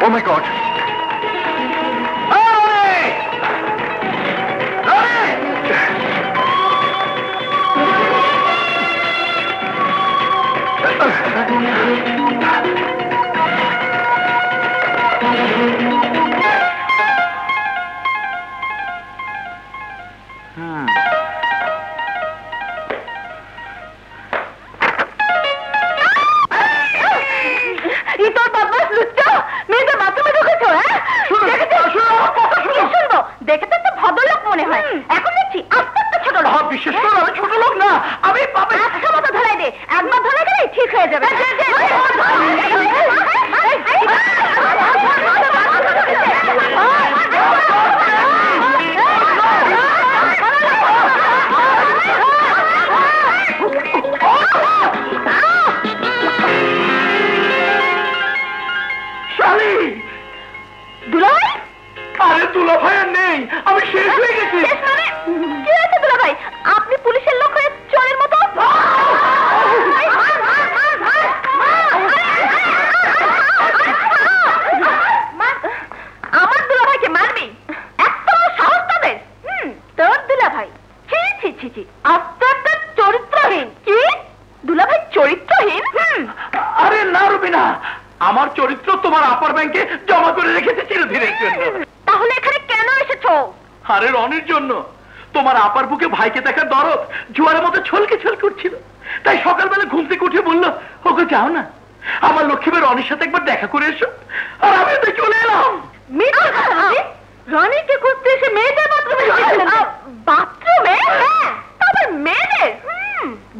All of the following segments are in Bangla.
ও মাই গড! দেখে তো একটা ভদ্রলোক মনে হয়, এখন দেখছি আস্তে আস্তে ছোট লোক। বিশেষ করে আমি ছোট লোক না, আমি আচ্ছা মতো ধরাই দে, একবার ধরাই গেলে ঠিক হয়ে যাবে। দুলাভাই? আরে দুলাভাই আর নেই, আমি শেষ হয়ে গেছি। কি হয়েছে দুলাভাই? আপনি পুলিশের লোক হয়ে চোরের মতো? আমার দুলাভাইকে মারবি? এত সাহস তাদের? তোর দুলাভাই? ছি ছি ছি ছি, আস্তে আস্তে চরিত্রহীন। কি দুলাভাই চরিত্রহীন? আরে না রুবিনা, আমার চরিত্র তোমার আপার ব্যাংকে জমা করে রেখেছে চিরদিনের জন্য। তাহলে এখানে কেন এসেছো? আরে রনির জন্য। তোমার আপার বুকে ভাইকে দেখার দরদ জোয়ারের মতো ছলকে ছল করছিল, তাই সকালবেলা ঘুম থেকে উঠে বললো, ওকে যাও না, আমার লক্ষ্মী রনির সাথে একবার দেখা করে এসো। আর আমি তো চলে এলাম। রনিকে খুঁজতে এসে মেয়েদের বাথরুমে গিয়েছিলেন? বাথরুমে? তবে মেয়েদের?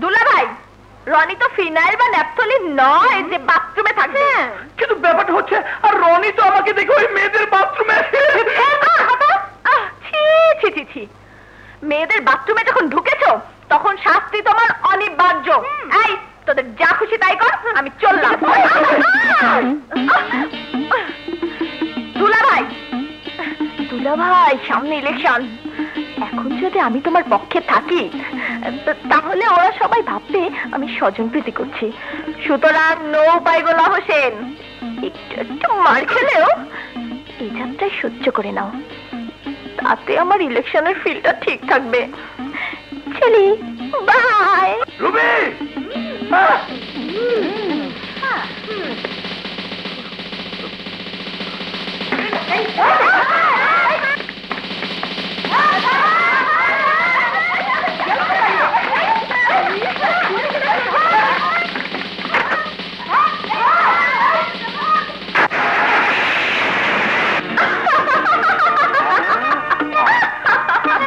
দুলাভাই, রনি তো ফিনাইল বা ন্যাপথলিন নয় যে বাথরুমে থাকবে। কিন্তু ব্যাপারটা হচ্ছে, আর রনি তো আমাকে দেখে ওই মেয়েদের বাথরুমে। মেয়েদের বাথরুমে যখন ঢুকেছো তখন শাস্তি তোমার অনিবার্য। এই তোদের যা খুশি তাই কর, আমি চললাম। দুলাভাই, দুলাভাই সামনে ইলেকশন, এখন যদি আমি তোমার পক্ষে থাকি তাহলে ওরা সবাই ভাববে আমি স্বজনপ্রীতি করছি। সুতরাং নো উপায় গোলা হোসেন, একটু একটু মার খেলেও এই যাত্রায় সহ্য করে নাও, তাতে আমার ইলেকশনের ফিলটা ঠিক থাকবে। চলি, বাই। রুবি,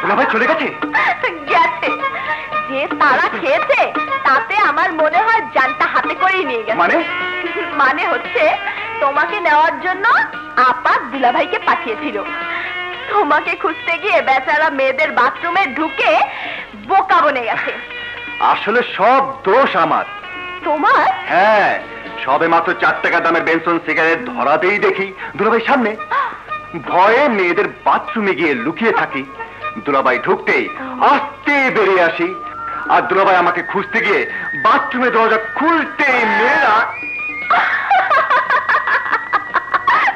দুলাভাই চলে গেছে? গেছে। যে তারা খেয়েছে তাতে আমার মনে হয় জানটা হাতে করেই নিয়ে গেছে। মানে হচ্ছে তোমাকে নেওয়ার জন্য আপা দুলাভাইকে পাঠিয়েছিল। তোমাকে খুঁজতে গিয়ে বেচারা মেয়েদের বাথরুমে ঢুকে বোকা বনে গেছে। আসলে সব দোষ আমার। তোমার? হ্যাঁ, সবে মাত্র 4 টাকা দামের বেনসন সিগারেট ধরাতেই দেখি দুলাভাই সামনে। ভয়ে মেয়েদের বাথরুমে গিয়ে লুকিয়ে থাকি। দুলাভাই ঢুকতেই আস্তে বেরিয়ে আসি, আর দুলাভাই আমাকে খুঁজতে গিয়ে বাথরুমে দরজা খুলতেই মেয়েরা।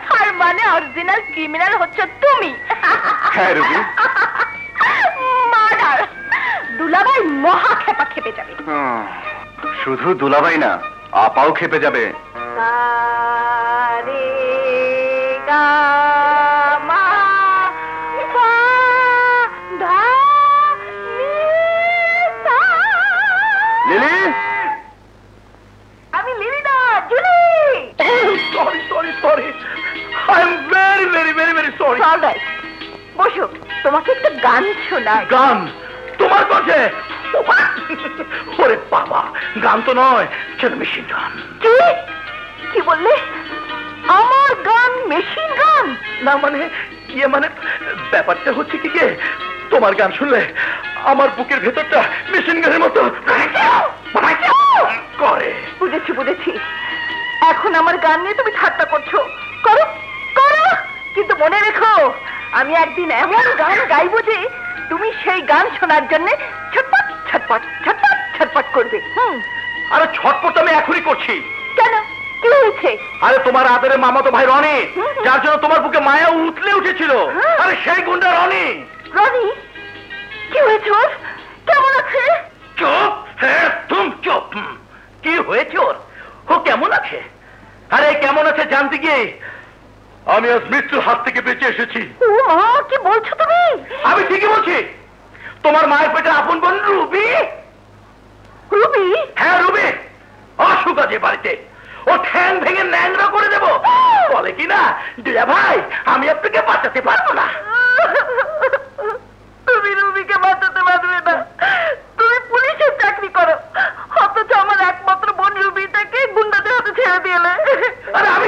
তার মানে অরিজিনাল ক্রিমিনাল হচ্ছে তুমি? হ্যাঁ রুবি। মার্ডার। দুলাভাই মহা খেপা খেপে যাবে। শুধু দুলাভাই না, আপাও খেপে যাবে। লিলি, আমি লিলি না, Julie. Sorry, I am very very very very sorry. Alright, বসো, তোমাকে একটা গান শোনাই। গান? তোমার কাছে? ওরে বাবা, গান তো নয়, ছেলে মেশিন গান। কি বললে? আমার গান মেশিন গান? না মানে ব্যাপারটা হচ্ছে কি গে, তোমার গান শুনলে আমার বুকের ভেতরটা মেশিন গানের মতো করে। বুঝেছি। এখন আমার গান নিয়ে তুমি ঠাট্টা করছো। করো করো, কিন্তু মনে রেখো আমি একদিন এমন গান গাইবো যে তুমি সেই গান শোনার জন্য ছটপট ছটপট ছটপট ছটপট করবে। আরে ছটপট আমি এখনই করছি। কেন? কি হয়েছে? আরে তোমার আদরের মামাতো ভাই রনি, যার জন্য তোমার বুকে মায়া উঠলে উঠেছিল, আরে সেই গুন্ডা রনি। রনি? কি হয়েছে ওর? কেমন আছে? চুপ, হ্যাঁ তুম চুপ। কি হয়েছে ওর? ও কেমন আছে? আরে কেমন আছে জানতে গিয়ে আমি আজ মৃত্যুর হাত থেকে বেঁচে এসেছি। ও মা, কি বলছো তুমি? আমি ঠিকই বলছি। তোমার মায়ের পেটে আপন বোন রুবি। রুবি? হ্যাঁ রুবি, অসুখ আছে বাড়িতে। ও ঠ্যাং ভেঙে ন্যাংরা করে দেব বলে কিনা, দিদা ভাই আমি আপনাকে বাঁচাতে পারবো না। তুমি রুবিকে বাঁচাতে পারবে না। তুমি পুলিশের চাকরি করো, অথচ আমার একমাত্র বোন রুবিটাকে গুন্ডাদের হাতে ছেড়ে দিলে। আরে আমি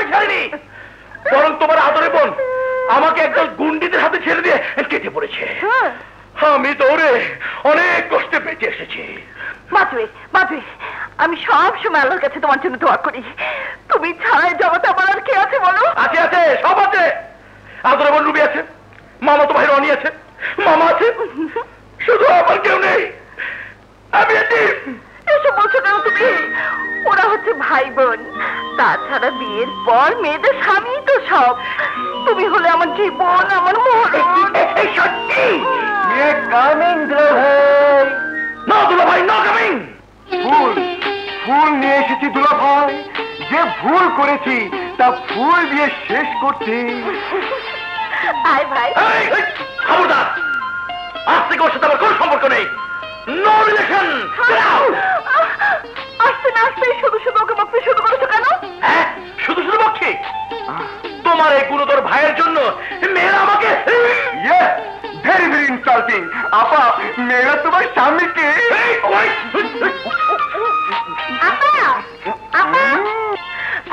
ছাড়িনি, বরং তোমার আদরে বোন আমাকে একদল গুন্ডিদের হাতে ছেড়ে দিয়ে কেটে পড়েছে। আমি দৌড়ে অনেক কষ্টে বেঁচে এসেছি। বাঁচবে। আমি সব সময় আল্লাহর কাছে তোমার জন্য দোয়া করি। তুমি ছাড়াই জগতে আমার আর কে আছে বলো? আছে, সব আছে। আদরে বোন রুবি আছে, মামাতো ভাই রনি আছে, মামা আছে, শুধু আমার কেউ নেই। আমি এসব বলছো কেন তুমি? ওরা হচ্ছে ভাই বোন, তাছাড়া বিয়ের পর মেয়েদের স্বামী তো সব। তুমি হলে আমার জীবন, আমার মহরণ। সত্যি কামিং দুলা ভাই, নো কামিং। ফুল নিয়ে এসেছি দুলা ভাই। যে ভুল করেছি তা ফুল দিয়ে শেষ করছি। আয় ভাই। খবরদার, আজ থেকে ওর সাথে আমার কোনো সম্পর্ক নেই। No relation. আসতে শুধু ওকে বকতে শুরু করেছো কেন? হ্যাঁ, শুধু বকছি। তোমার এই গুরুতর ভাইয়ের জন্য মেয়েরা আমাকে ভেরি ভেরি ইনসাল্টিং। আপা, মেয়েরা তোমার স্বামীকে।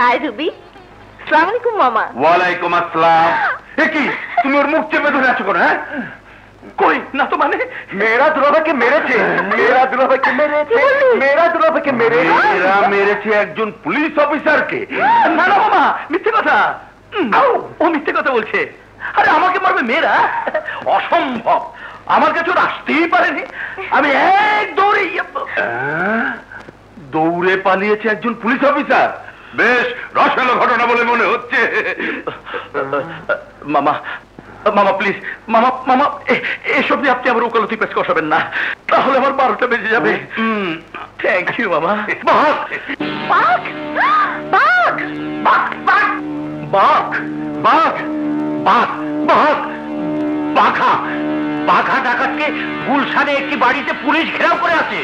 আয় রুবি। আসসালামু আলাইকুম মামা। ওয়ালাইকুম আসসালাম। কি তুমি ওর মুখ চেপে ধরে আছো কেন? হ্যাঁ, কই না তো মানে মেয়েরা দুলাভাইকে মেরেছে, মেয়েরা মেরেছে একজন পুলিশ অফিসারকে। না মামা, মিথ্যে কথা। ও মিথ্যে কথা বলছে। আরে আমাকে মারবে মেয়েরা? অসম্ভব, আমার কাছে ওরা আসতেই পারেনি। আমি এক দৌড়ে পালিয়েছে একজন পুলিশ অফিসার। বেশ রসালো ঘটনা বলে মনে হচ্ছে। মামা প্লিজ, মামা এসব নিয়ে আপনি আমার ওকালতি পেশ কষাবেন না, তাহলে আমার 12টা বেজে যাবে। থ্যাংক ইউ মামা। বাঘা ডাকাতকে গুলশানে একটি বাড়িতে পুলিশ ঘেরাও করে আছে।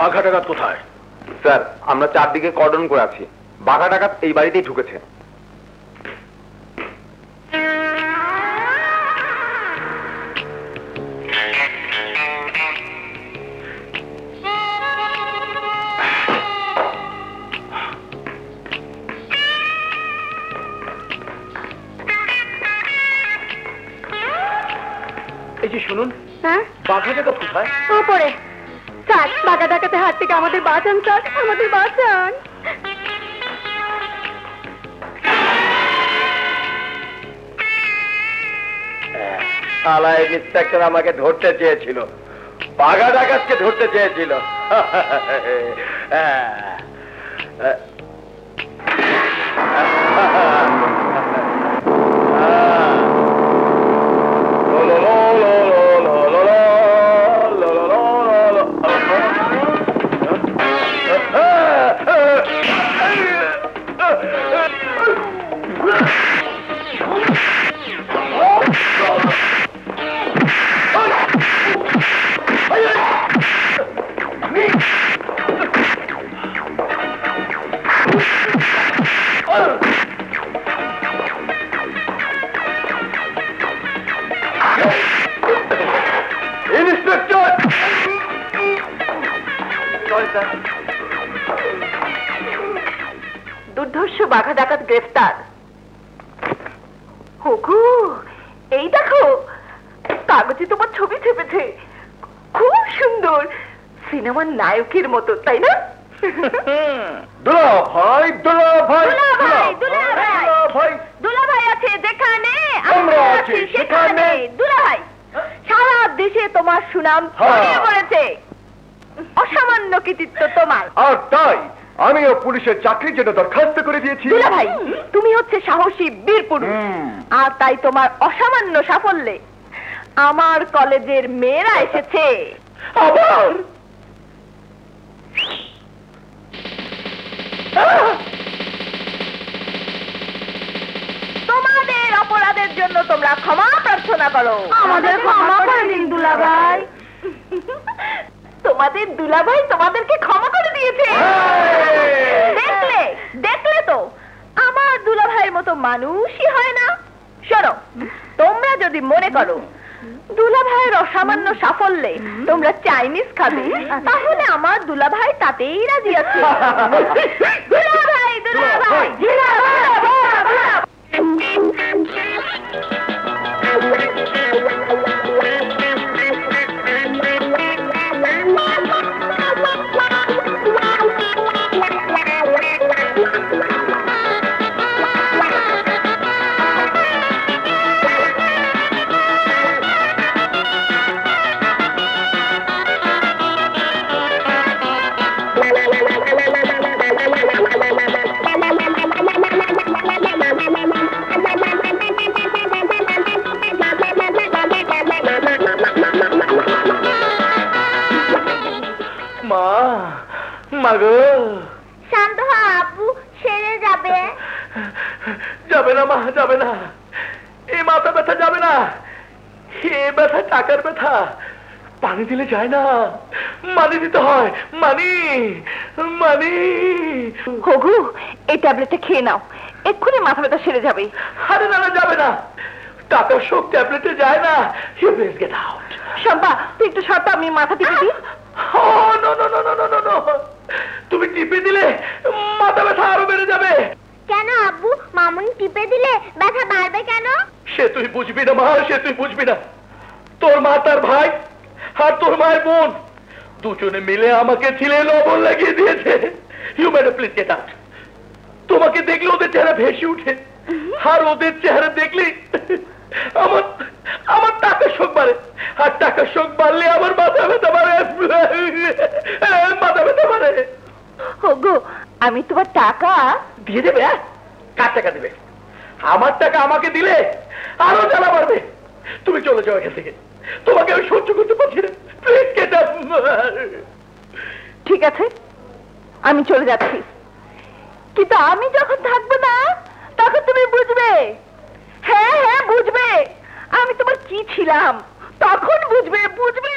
বাঘা ডাকাত কোথায়? স্যার, আমরা চারদিকে কর্ডন করে আছি। বাঘা ডাকাত এই বাড়িতেই ঢুকেছে। এই যে শুনুন, হ্যাঁ, বাঘা ডাকাত কোথায়? ওপরে। স্যার, বাঘা ডাকাতের হাত থেকে আমাদের বাঁচান স্যার, আমাদের বাঁচান। আলাই ইন্সপেক্টর আমাকে ধরতে চেয়েছিল, বাঘা ডাকাতকে ধরতে চেয়েছিল। দুর্ধর্ষ বাঘা ডাকাত গ্রেফতার। হুকু, এই দেখো, কাগজে তোমার ছবি ছেপেছে। খুব সুন্দর, সিনেমার নায়কের মতো, তাই না? দুলাভাই আছে যেখানে আমরা আছি সেখানে। দুলাভাই, সারা দেশে তোমার সুনাম ছড়িয়ে পড়েছে। অসামান্য কৃতিত্ব তোমার। আর তাই আমিও পুলিশের চাকরির জন্য দরখাস্ত করে দিয়েছি। দুলা ভাই, তুমি হচ্ছে সাহসী বীর পুরুষ, আর তাই তোমার অসামান্য সাফল্যে আমার কলেজের মেয়েরা এসেছে। আবার তোমাদের অপরাধের জন্য তোমরা ক্ষমা প্রার্থনা করো। আমাদের ক্ষমা করে দিন দুলা ভাই। তোমাদের দুলাভাই তোমাদেরকে ক্ষমা করে দিয়েছে। দেখলে দেখলে তো, আমার দুলাভাইয়ের মতো মানুষই হয় না। শোনো, তোমরা যদি মনে করো দুলাভাইয়ের অসামান্য সাফল্যে তোমরা চাইনিজ খাবে, তাহলে আমার দুলাভাই তাতেই রাজি আছে। দুলাভাই দুলাভাই মাগো, শান্ত হ আপু, সেরে যাবে। যাবে না মা, যাবে না। এই মাথা ব্যথা যাবে না। এ ব্যথা টাকার ব্যথা, পানি দিলে যায় না, মানি দিতে হয়। মানি মানি। হগু, এই ট্যাবলেটটা খেয়ে নাও, এক্ষুনি মাথা ব্যথা সেরে যাবে। আরে না না, যাবে না। টাকার শোক ট্যাবলেটে যায় না। You please get out. Shampa, তুই একটু সরটা, আমি মাথা টিপে দিই। No no no no no no, তুমি টিপে দিলে মাথা ব্যথা আরো বেড়ে যাবে। কেন আব্বু, মামুনি টিপে দিলে ব্যথা বাড়বে কেন? সে তুই বুঝবি না মা, সে তুই বুঝবি না। তোর মা, তার ভাই আর তোর মায়ের বোন দুজনে মিলে আমাকে ছিলে লবণ লাগিয়ে দিয়েছে। You madam please get out. তোমাকে দেখলে ওদের চেহারা ভেসে উঠে, আর ওদের চেহারা দেখলে আমার আমার টাকার শোক বাড়ে, আর টাকার শোক বাড়লে আমার মাথা ব্যথা বাড়ে, মাথা ব্যথা বাড়ে। হগু, আমি তোমার টাকা দিয়ে দেবে? কার টাকা দেবে? আমার টাকা আমাকে দিলে আরো জ্বালা বাড়বে। তুমি চলে যাও এখান থেকে, তোমাকে আমি সহ্য করতে পারছি না। Please get out. ঠিক আছে, আমি চলে যাচ্ছি, কিন্তু আমি যখন থাকবো না তখন তুমি বুঝবে। হ্যাঁ হ্যাঁ বুঝবে, আমি তোমার কি ছিলাম, তখন বুঝবে বুঝবে।